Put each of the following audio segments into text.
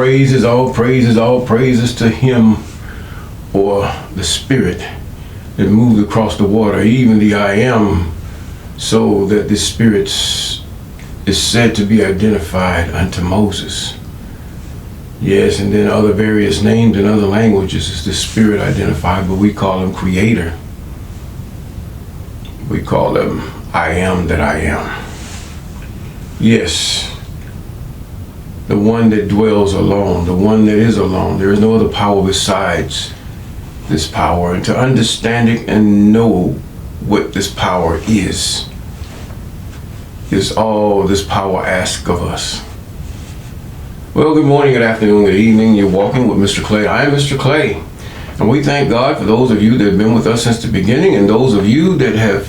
praises, all praises, all praises to him, or the Spirit that moved across the water, even the I am, so that the Spirit is said to be identified unto Moses. Yes, and then other various names in other languages is the Spirit identified, but we call him Creator. We call him I am that I am. Yes, the one that dwells alone, the one that is alone. There is no other power besides this power. And to understand it and know what this power is all this power asks of us. Well, good morning, good afternoon, good evening. You're walking with Mr. Clay. I am Mr. Clay. And we thank God for those of you that have been with us since the beginning, and those of you that have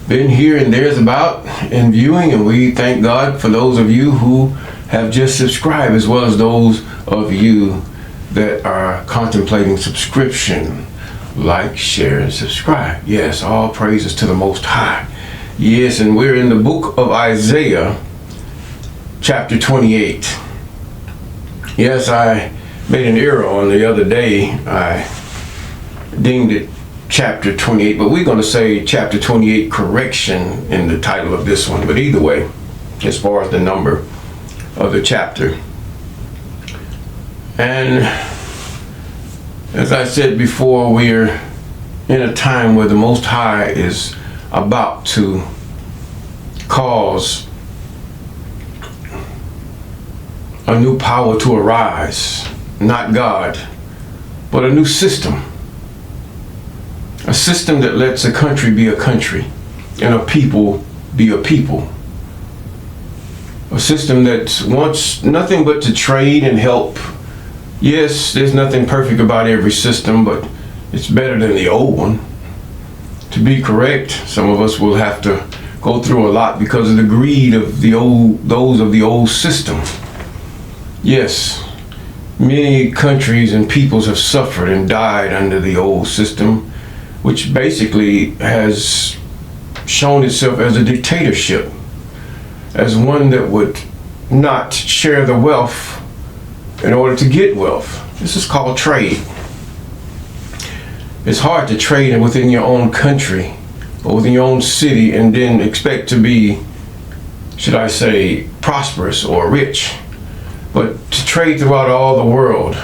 been here and there's about and viewing. And we thank God for those of you who have just subscribed, as well as those of you that are contemplating subscription. Like, share, and subscribe. Yes, all praises to the Most High. Yes, and we're in the book of Isaiah, chapter 28. Yes, I made an error on the other day. I deemed it chapter 28, but we're going to say chapter 28 correction in the title of this one. But either way, as far as the number of the chapter. And as I said before, we're in a time where the Most High is about to cause a new power to arise. Not God, but a new system. A system that lets a country be a country and a people be a people. A system that wants nothing but to trade and help. Yes, there's nothing perfect about every system, but it's better than the old one. To be correct, some of us will have to go through a lot because of the greed of those of the old system. Yes, many countries and peoples have suffered and died under the old system, which basically has shown itself as a dictatorship, as one that would not share the wealth in order to get wealth. This is called trade. It's hard to trade within your own country or within your own city and then expect to be, should I say, prosperous or rich, but to trade throughout all the world.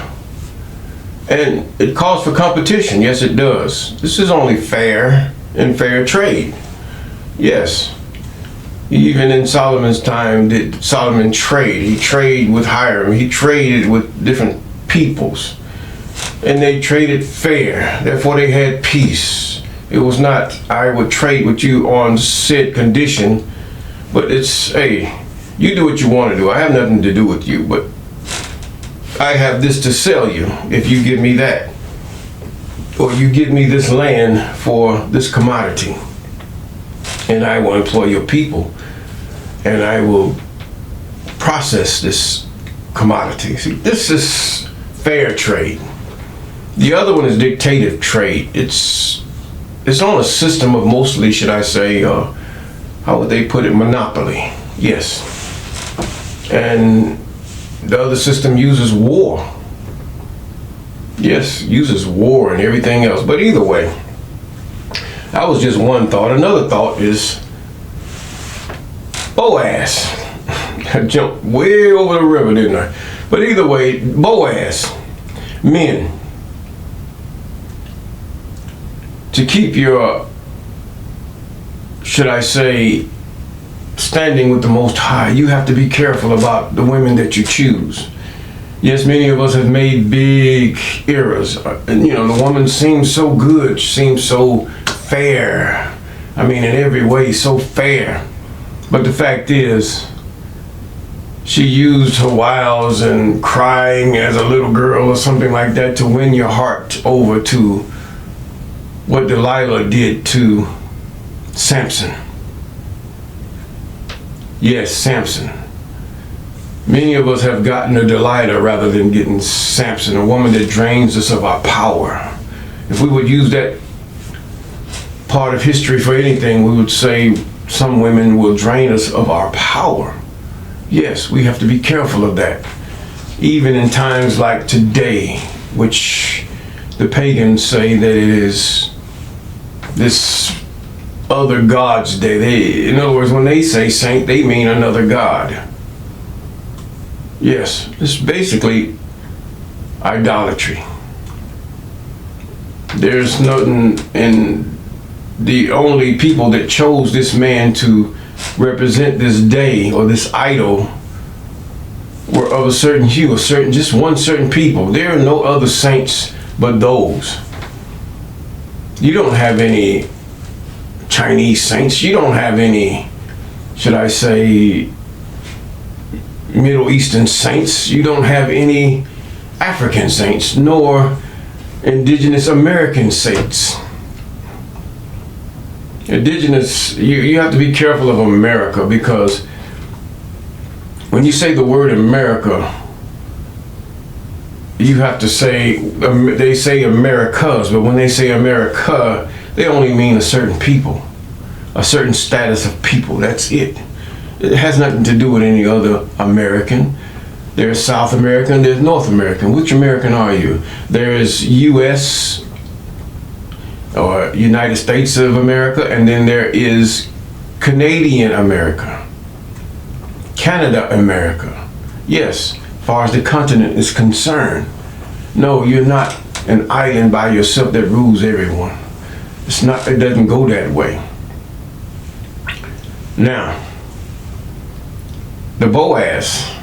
And it calls for competition. Yes, it does. This is only fair and fair trade. Yes. Even in Solomon's time, did Solomon trade? He traded with Hiram. He traded with different peoples. And they traded fair. Therefore, they had peace. It was not, I would trade with you on said condition, but it's, hey, you do what you want to do. I have nothing to do with you, but I have this to sell you if you give me that. Or you give me this land for this commodity. And I will employ your people. And I will process this commodity. See, this is fair trade. The other one is dictative trade. It's on a system of mostly, should I say, how would they put it, monopoly. Yes. And the other system uses war. Yes, uses war and everything else. But either way, that was just one thought. Another thought is Boaz. I jumped way over the river, didn't I? But either way, Boaz, men, to keep your, should I say, standing with the Most High, you have to be careful about the women that you choose. Yes, many of us have made big errors. You know, the woman seems so good, seems so fair. I mean, in every way, so fair. But the fact is, she used her wiles and crying as a little girl or something like that to win your heart over to what Delilah did to Samson. Yes, Samson. Many of us have gotten a Delilah rather than getting Samson, a woman that drains us of our power. If we would use that part of history for anything, we would say some women will drain us of our power. Yes, we have to be careful of that. even in times like today, which the pagans say that it is this other God's day. In other words, when they say saint, they mean another God. Yes, it's basically idolatry. There's nothing, and the only people that chose this man to represent this day or this idol were of a certain hue, just one certain people. There are no other saints but those. You don't have any Chinese saints. You don't have any, should I say, Middle Eastern saints. You don't have any African saints, nor indigenous American saints. Indigenous, you have to be careful of America, because when you say the word America, you have to say, they say Americas, but when they say America, they only mean a certain people, a certain status of people. That's it. It has nothing to do with any other American. There's South American, there's North American. Which American are you? There's U.S. or United States of America, and then there is Canadian America, Canada America. Yes, as far as the continent is concerned. No, you're not an island by yourself that rules everyone. It's not, it doesn't go that way. Now, the Boaz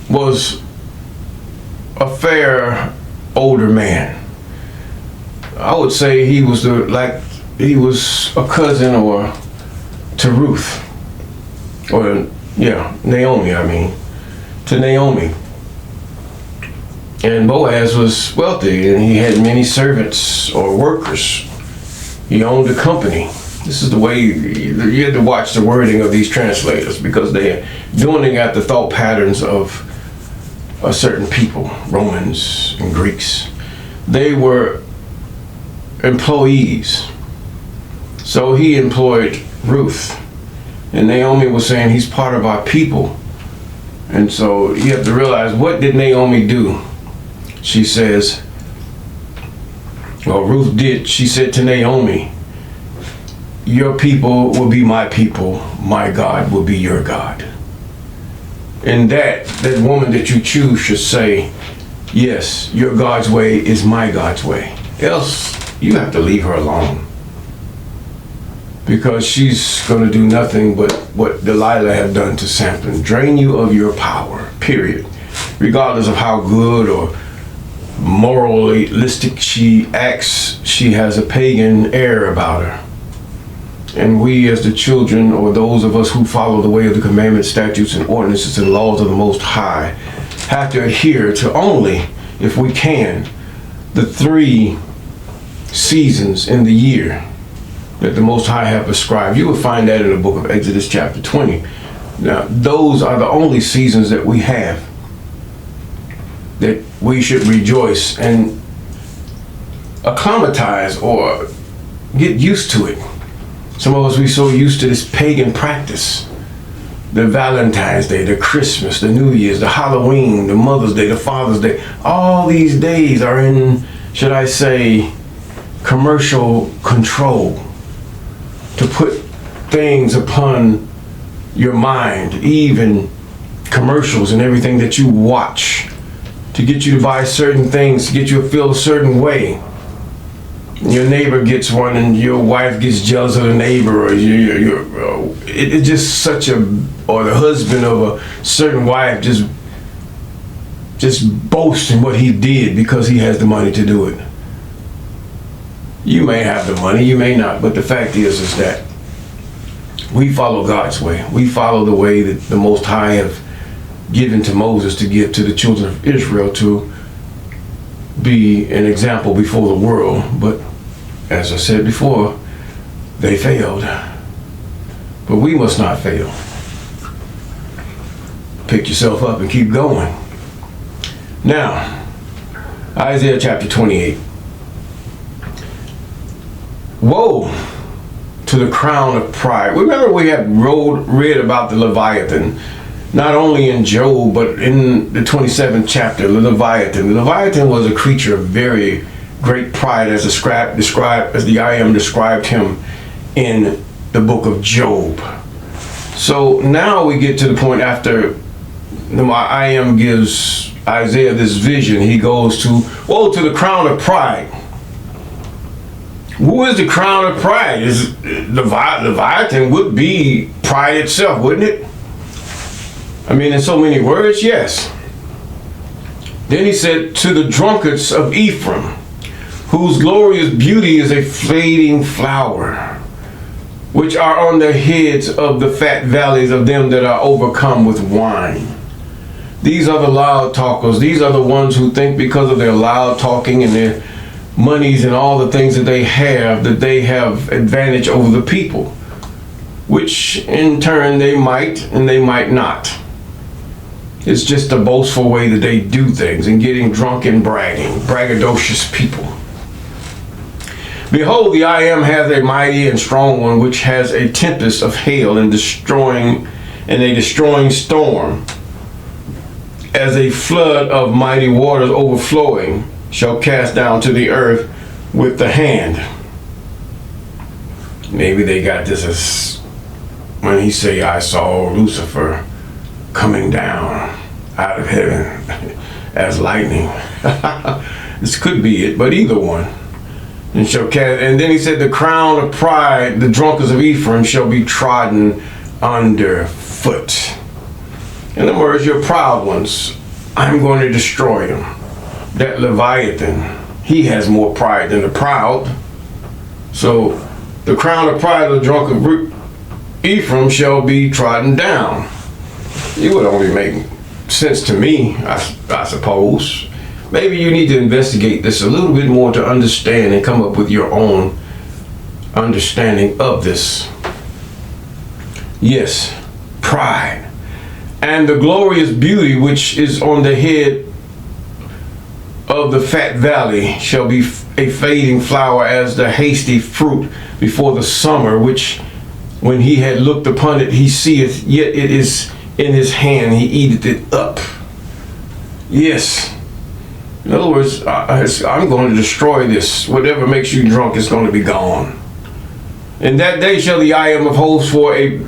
was a fair older man. I would say he was he was a cousin or to Ruth, or Naomi. I mean, to Naomi. And Boaz was wealthy, and he had many servants or workers. He owned a company. This is the way you had to watch the wording of these translators, because they're doing it at the thought patterns of a certain people, Romans and Greeks. They were employees. So he employed Ruth. And Naomi was saying, he's part of our people. And so you have to realize, what did Naomi do? She says, well, Ruth did. She said to Naomi, your people will be my people. My God will be your God. And that woman that you choose should say, yes, your God's way is my God's way. Else, you have to leave her alone. Because she's going to do nothing but what Delilah had done to Samson. Drain you of your power, period. Regardless of how good or moralistic she acts, she has a pagan air about her. And we as the children, or those of us who follow the way of the commandments, statutes, and ordinances and laws of the Most High, have to adhere to only, if we can, the 3 seasons in the year that the Most High have prescribed. You will find that in the book of Exodus chapter 20. Now, those are the only seasons that we have that we should rejoice and acclimatize or get used to it. Some of us, we so used to this pagan practice. The Valentine's Day, the Christmas, the New Year's, the Halloween, the Mother's Day, the Father's Day. All these days are in, should I say, commercial control to put things upon your mind, even commercials and everything that you watch, to get you to buy certain things, to get you to feel a certain way. Your neighbor gets one and your wife gets jealous of the neighbor, or it's just such a, or the husband of a certain wife just boasting what he did because he has the money to do it. You may have the money, you may not, but the fact is that we follow God's way. We follow the way that the Most High have given to Moses to give to the children of Israel to be an example before the world. But as I said before, they failed. But we must not fail. Pick yourself up and keep going. Now, Isaiah chapter 28. Woe to the crown of pride. Remember we had read about the Leviathan, not only in Job, but in the 27th chapter, the Leviathan. The Leviathan was a creature of very great pride, as the I Am described him in the book of Job. So now we get to the point after the I Am gives Isaiah this vision. He goes to, woe to the crown of pride. Who is the crown of pride? Is Leviathan would be pride itself, wouldn't it? I mean, in so many words, yes. Then he said, to the drunkards of Ephraim, whose glorious beauty is a fading flower, which are on the heads of the fat valleys of them that are overcome with wine. These are the loud talkers. These are the ones who think because of their loud talking and their monies and all the things that they have advantage over the people, which in turn they might and they might not. It's just a boastful way that they do things and getting drunk and bragging, braggadocious people. Behold, the I Am has a mighty and strong one, which has a tempest of hail and a destroying storm, as a flood of mighty waters overflowing shall cast down to the earth with the hand. Maybe they got this as when he say, I saw Lucifer coming down out of heaven as lightning. This could be it, but either one. And then he said, the crown of pride, the drunkards of Ephraim, shall be trodden underfoot. In other words, your proud ones, I'm going to destroy them. That Leviathan, he has more pride than the proud. So the crown of pride of the drunken of Ephraim shall be trodden down. It would only make sense to me, I suppose. Maybe you need to investigate this a little bit more to understand and come up with your own understanding of this. Yes, pride. And the glorious beauty which is on the head of the fat valley shall be a fading flower as the hasty fruit before the summer, which when he had looked upon it, he seeth, yet it is in his hand, he eateth it up. Yes. In other words, I'm going to destroy this. Whatever makes you drunk is going to be gone. In that day shall the I Am of hosts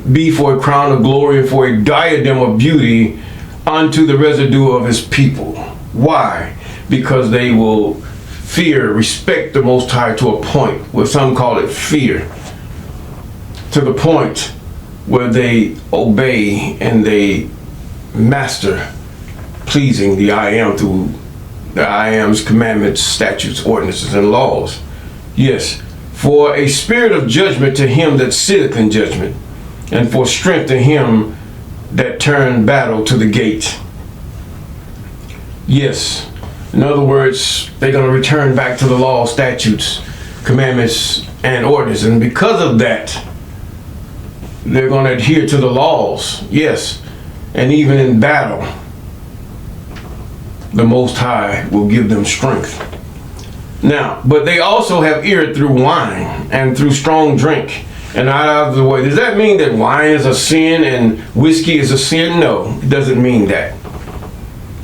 be for a crown of glory and for a diadem of beauty unto the residue of his people. Why? Because they will respect the Most High to a point where some call it fear, to the point where they obey and they master pleasing the I Am through the I Am's commandments, statutes, ordinances, and laws. Yes, for a spirit of judgment to him that sitteth in judgment, and for strength to him that turned battle to the gate. Yes, in other words, they're going to return back to the law, statutes, commandments, and ordinances. And because of that, they're going to adhere to the laws. Yes, and even in battle, the Most High will give them strength. Now, but they also have erred through wine and through strong drink and out of the way. Does that mean that wine is a sin and whiskey is a sin? No, it doesn't mean that.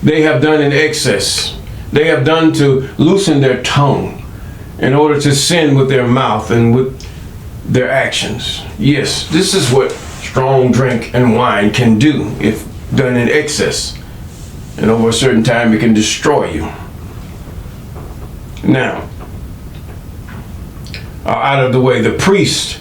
They have done in excess. They have done to loosen their tongue in order to sin with their mouth and with their actions. Yes, this is what strong drink and wine can do if done in excess. And over a certain time, it can destroy you. Now, out of the way, the priest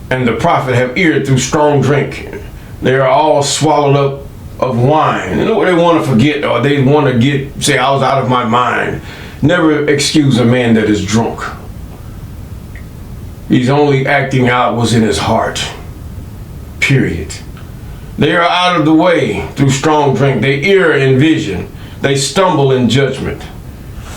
and the prophet have erred through strong drink. They are all swallowed up of wine. You know what they want to forget, or they want to say, I was out of my mind. Never excuse a man that is drunk. He's only acting out what's in his heart. Period. They are out of the way through strong drink. They err in vision. They stumble in judgment.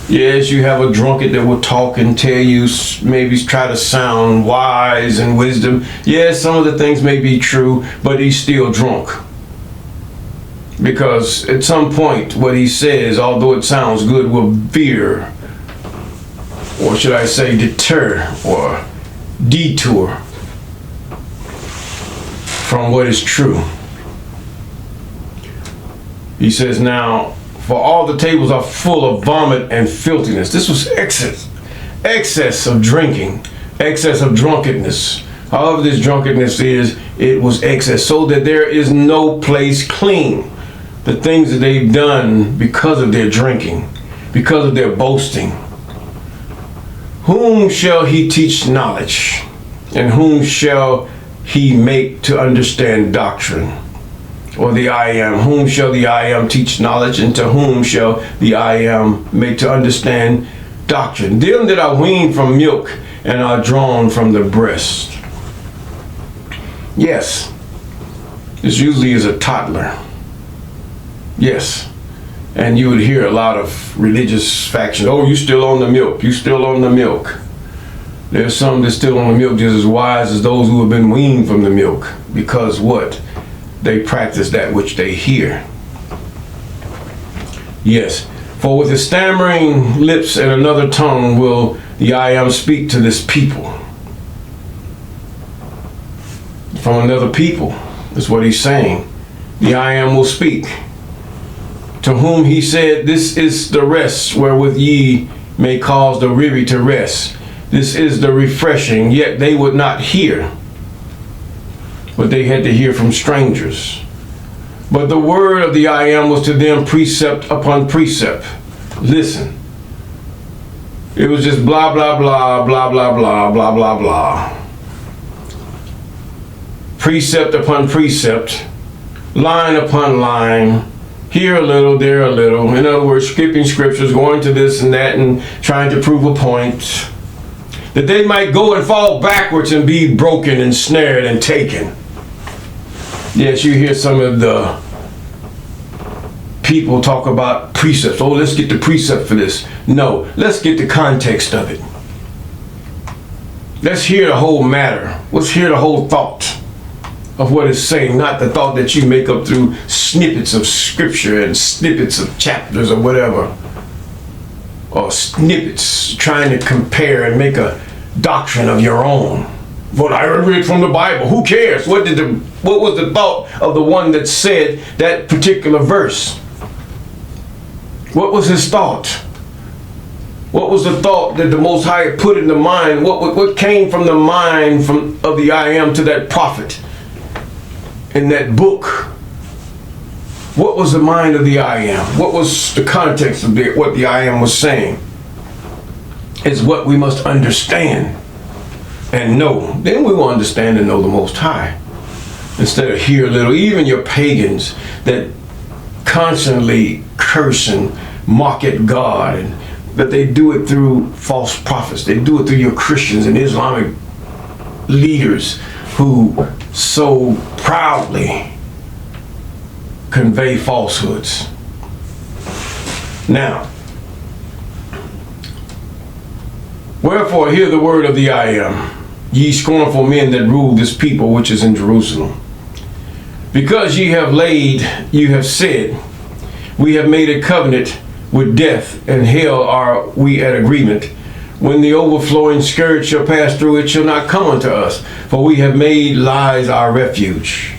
Yes, you have a drunkard that will talk and tell you, maybe try to sound wise and wisdom. Yes, some of the things may be true, but he's still drunk. Because at some point, what he says, although it sounds good, will veer, or should I say deter, or detour from what is true. He says, now, for all the tables are full of vomit and filthiness. This was excess of drinking, excess of drunkenness. However this drunkenness is, it was excess, so that there is no place clean. The things that they've done because of their drinking, because of their boasting. Whom shall he teach knowledge? And whom shall he make to understand doctrine? Or the I am. Whom shall the I am teach knowledge? And to whom shall the I am make to understand doctrine? Them that are weaned from milk and are drawn from the breast. Yes, this usually is a toddler. Yes, and you would hear a lot of religious factions. Oh, you still on the milk, you still on the milk. There's some that's still on the milk just as wise as those who have been weaned from the milk. Because what? They practice that which they hear. Yes, for with his stammering lips and another tongue will the I am speak to this people. From another people, is what he's saying. The I am will speak. To whom he said, this is the rest wherewith ye may cause the weary to rest. This is the refreshing, yet they would not hear. But they had to hear from strangers. But the word of the I am was to them precept upon precept. Listen. It was just blah, blah, blah, blah, blah, blah, blah, blah, blah. Precept upon precept, line upon line, here a little, there a little. In other words, skipping scriptures, going to this and that and trying to prove a point. That they might go and fall backwards and be broken and snared and taken. Yes, you hear some of the people talk about precepts. Oh, let's get the precept for this. No, let's get the context of it. Let's hear the whole matter. Let's hear the whole thought of what it's saying, not the thought that you make up through snippets of scripture and snippets of chapters or whatever. Or snippets trying to compare and make a doctrine of your own. But I read from the Bible. Who cares? What was the thought of the one that said that particular verse? What was his thought? What was the thought that the Most High put in the mind? What came from the mind of the I am to that prophet in that book? What was the mind of the I am? What was the context of what the I am was saying? Is what we must understand and know. Then we will understand and know the Most High. Instead of hear a little. Even your pagans that constantly curse and mock at God, and that they do it through false prophets. They do it through your Christians and Islamic leaders who so proudly convey falsehoods. Now, wherefore hear the word of the I am, ye scornful men that rule this people which is in Jerusalem. Because ye have said, we have made a covenant with death, and hell are we at agreement. When the overflowing scourge shall pass through, it shall not come unto us, for we have made lies our refuge.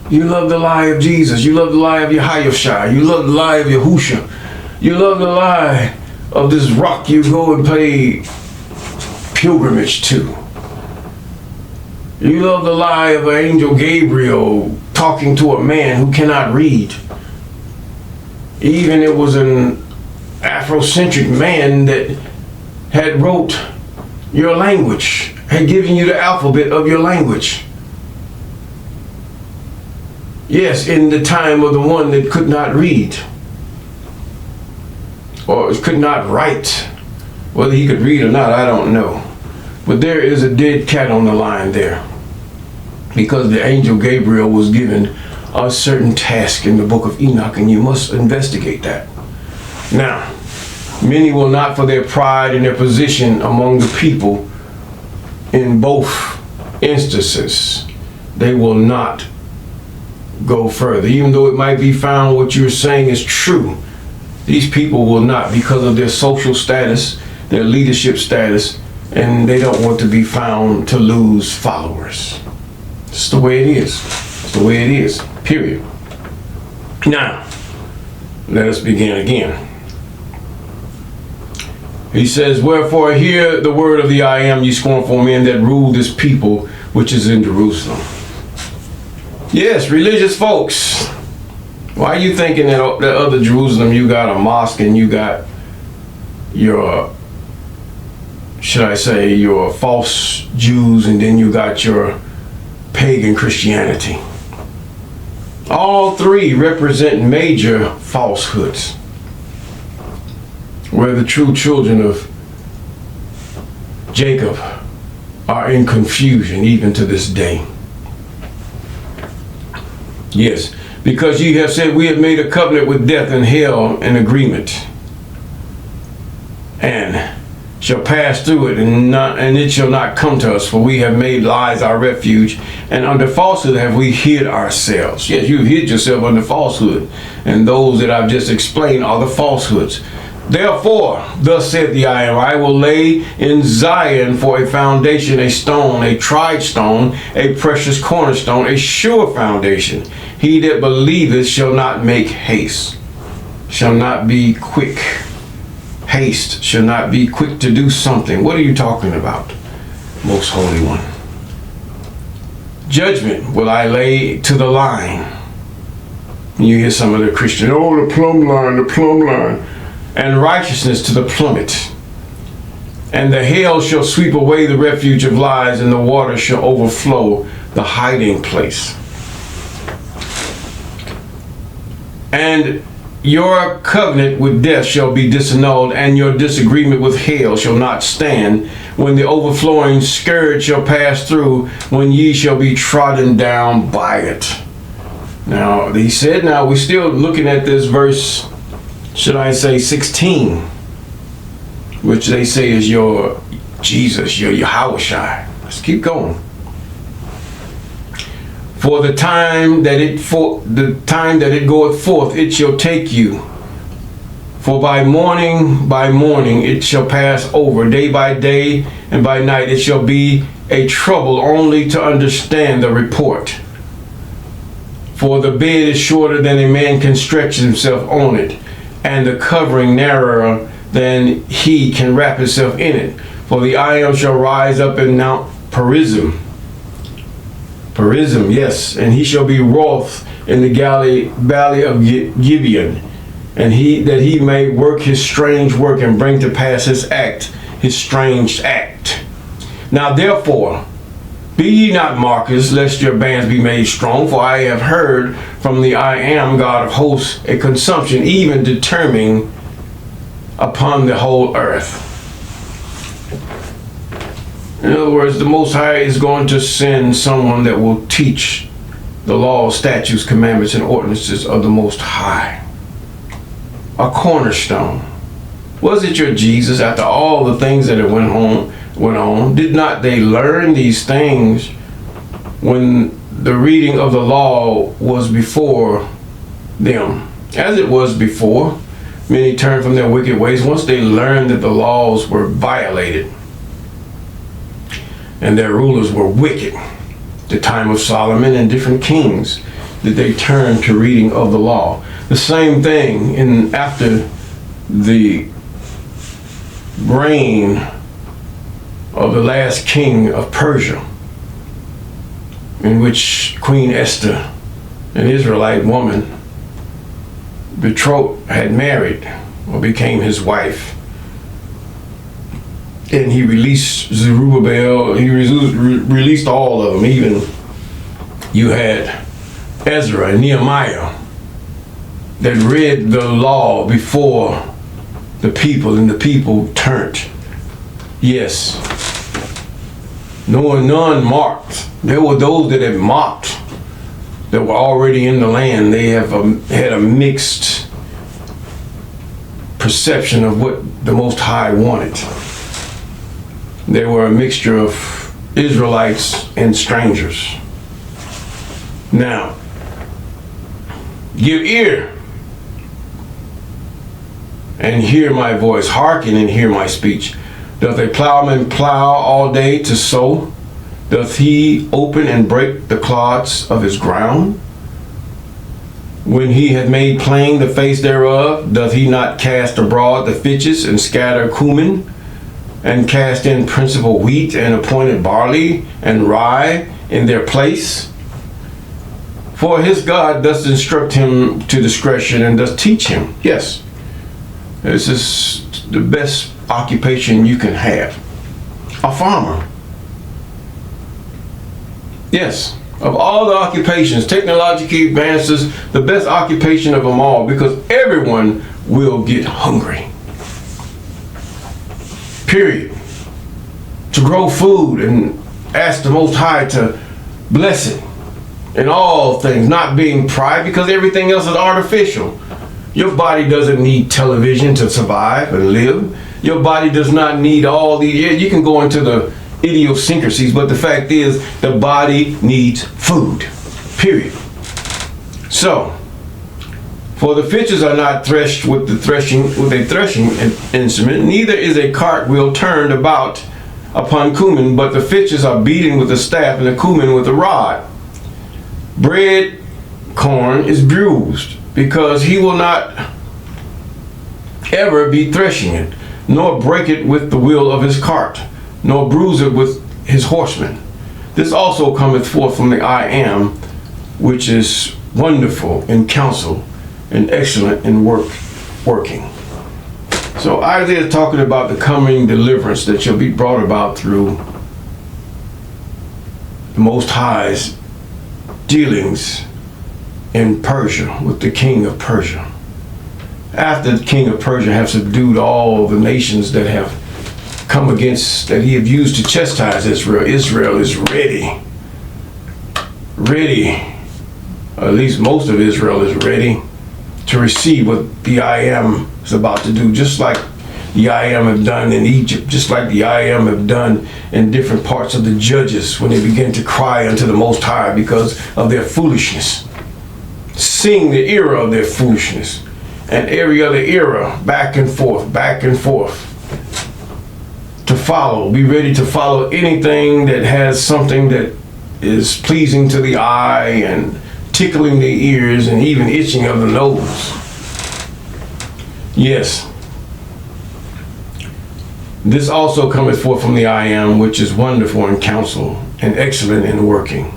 You love the lie of Jesus. You love the lie of Yahushua. You love the lie of Yahusha. You love the lie of this rock you go and pay pilgrimage to. You love the lie of an angel Gabriel talking to a man who cannot read. Even it was an Afrocentric man that had wrote your language, had given you the alphabet of your language. Yes, in the time of the one that could not read or could not write. Whether he could read or not, I don't know. But there is a dead cat on the line there, because the angel Gabriel was given a certain task in the book of Enoch, and you must investigate that. Now, many will not, for their pride and their position among the people in both instances, they will not go further. Even though it might be found what you're saying is true, these people will not, because of their social status, their leadership status, and they don't want to be found to lose followers. It's the way it is. It's the way it is, period. Now, Let us begin again. He says, wherefore hear the word of the I am, ye scornful men that rule this people which is in Jerusalem. Yes, religious folks. Why are you thinking that other Jerusalem, you got a mosque and you got your, should I say, your false Jews, and then you got your pagan Christianity? All three represent major falsehoods, where the true children of Jacob are in confusion even to this day. Yes, because ye have said, we have made a covenant with death and hell in agreement, and shall pass through it, and it shall not come to us, for we have made lies our refuge, and under falsehood have we hid ourselves. Yes, you hid yourself under falsehood, and those that I've just explained are the falsehoods. Therefore, thus saith the I am, I will lay in Zion for a foundation, a stone, a tried stone, a precious cornerstone, a sure foundation. He that believeth shall not make haste, shall not be quick. Haste shall not be quick to do something. What are you talking about, Most Holy One? Judgment will I lay to the line. You hear some of the Christians, oh, the plumb line, the plumb line. And righteousness to the plummet. And the hail shall sweep away the refuge of lies, and the water shall overflow the hiding place. And your covenant with death shall be disannulled, and your disagreement with hell shall not stand, when the overflowing scourge shall pass through, when ye shall be trodden down by it. Now, he said, now we're still looking at this verse, should I say 16, which they say is your Jesus, your Yahushua. Let's keep going. For the time that it goeth forth, it shall take you. For by morning it shall pass over, day by day, and by night it shall be a trouble only to understand the report. For the bed is shorter than a man can stretch himself on it, and the covering narrower than he can wrap himself in it. For the iron shall rise up in Mount Perizim. Perizim, yes, and he shall be wroth in the valley of Gibeon, and he may work his strange work and bring to pass his strange act. Now therefore, be ye not mockers, lest your bands be made strong, for I have heard from the I am God of hosts a consumption even determining upon the whole earth. In other words, the Most High is going to send someone that will teach the laws, statutes, commandments, and ordinances of the Most High. A cornerstone. Was it your Jesus, after all the things that went on? Did not they learn these things when the reading of the law was before them? As it was before, many turned from their wicked ways. Once they learned that the laws were violated and their rulers were wicked, the time of Solomon and different kings, that they turned to reading of the law. The same thing after the reign of the last king of Persia, in which Queen Esther, an Israelite woman, had married or became his wife. And he released Zerubbabel, he released all of them. Even you had Ezra and Nehemiah that read the law before the people, and the people turned. Yes. None mocked. There were those that had mocked, that were already in the land. They have had a mixed perception of what the Most High wanted. They were a mixture of Israelites and strangers. Now, give ear and hear my voice. Hearken and hear my speech. Doth a plowman plow all day to sow? Doth he open and break the clods of his ground? When he had made plain the face thereof, doth he not cast abroad the fitches, and scatter cumin, and cast in principal wheat, and appointed barley and rye in their place? For his God doth instruct him to discretion, and doth teach him. Yes, this is the best occupation you can have. A farmer. Yes, of all the occupations, technologically advances, the best occupation of them all, because everyone will get hungry. Period. To grow food and ask the Most High to bless it in all things, not being pride, because everything else is artificial. Your body doesn't need television to survive and live. Your body does not need all the, you can go into the idiosyncrasies, but the fact is the body needs food, period. So, for the fitches are not threshed with a threshing instrument, neither is a cartwheel turned about upon cumin, but the fitches are beaten with a staff, and the cumin with a rod. Bread corn is bruised, because he will not ever be threshing it, nor break it with the wheel of his cart, nor bruise it with his horsemen. This also cometh forth from the I am, which is wonderful in counsel and excellent in working. So Isaiah is talking about the coming deliverance that shall be brought about through the Most High's dealings in Persia with the king of Persia. After the king of Persia have subdued all the nations that have come against, that he have used to chastise Israel, Israel is ready, at least most of Israel is ready to receive what the I am is about to do, just like the I am have done in Egypt, just like the I am have done in different parts of the judges when they begin to cry unto the Most High because of their foolishness, seeing the era of their foolishness, and every other era, back and forth, to follow, be ready to follow anything that has something that is pleasing to the eye and tickling the ears and even itching of the nose. Yes. This also cometh forth from the I am, which is wonderful in counsel and excellent in working.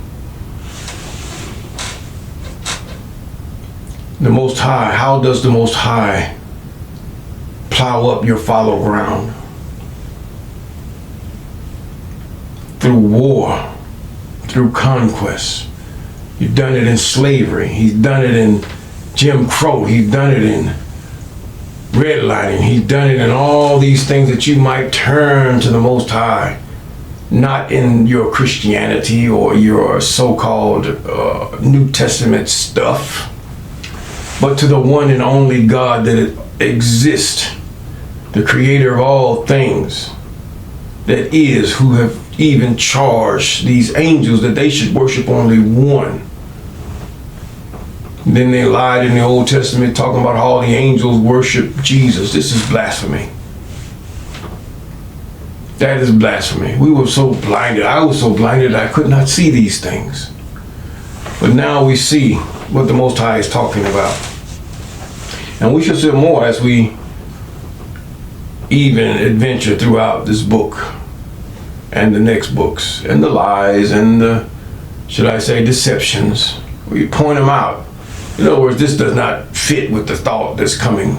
The Most High, how does the Most High plow up your fallow ground? Through war, through conquest. You've done it in slavery. He's done it in Jim Crow. He's done it in redlining. He's done it in all these things that you might turn to the Most High, not in your Christianity or your so-called New Testament stuff, but to the one and only God that exists, the creator of all things, that is, who have even charged these angels that they should worship only one. Then they lied in the Old Testament talking about how all the angels worship Jesus. This is blasphemy. That is blasphemy. We were so blinded. I was so blinded I could not see these things. But now we see what the Most High is talking about. And we shall see more as we even adventure throughout this book and the next books and the lies and the, should I say, deceptions. We point them out. In other words, this does not fit with the thought that's coming.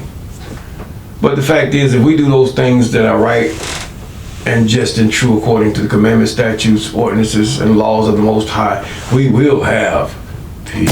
But the fact is, if we do those things that are right and just and true according to the commandments, statutes, ordinances, and laws of the Most High, we will have peace.